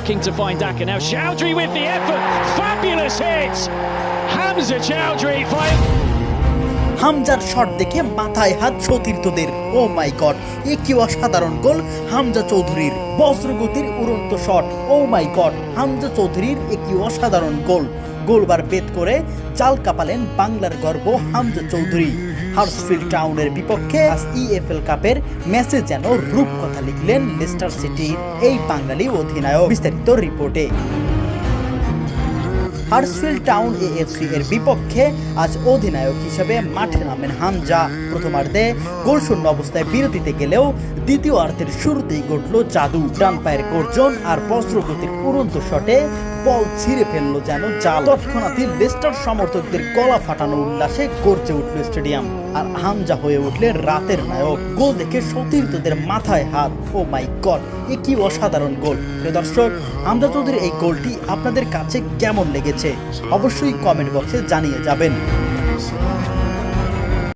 looking to find Daka. Now Chowdhury with the effort. Fabulous hit. Hamza Chowdhury. হামজার shot দেখে মাথায় হাত সতীর্থদের। ও মাই god, এ কি অসাধারণ গোল হামজা চৌধুরীর। বজ্রগতির উড়ন্ত শট। ও মাই গড, হামজা চৌধুরীর এ কি অসাধারণ গোল। গোলবার বেদ করে চাল কাঁপালেন বাংলার গর্ব হামজা চৌধুরী। হার্সফিল্ড টাউনের বিপক্ষে ইএফএল কাপের ম্যাচে যেন রূপকথা লিখলেন লেস্টার সিটির এই বাঙালি অধিনায়ক। বিস্তারিত রিপোর্টে। হার্সফিল্ড টাউন এএফসি এর বিপক্ষে আজ অধিনায়ক হিসেবে মাঠে নামেন হামজা। প্রথমার্ধে গোলশূন্য অবস্থায় বিরতিতে গেলেও দ্বিতীয়ার্ধের শুরুতেই ঘটল জাদু। ডান পায়ের গর্জন আর বজ্রগতির উড়ন্ত শটে বল ছিঁড়ে ফেললো যেন জাল। তৎক্ষণাৎই লেস্টার সমর্থকদের গলা ফাটানো উল্লাসে গর্জে উঠল স্টেডিয়াম। আর হামজা হয়ে উঠলেন রাতের নায়ক। গোল দেখে সতীর্থদের মাথায় হাত। ও মাই গড, এ কি অসাধারণ গোল। প্রিয় দর্শক, হামজা চৌধুরীর এই গোলটি আপনাদের কাছে কেমন লেগেছে অবশ্যই কমেন্ট বক্সে জানিয়ে যাবেন।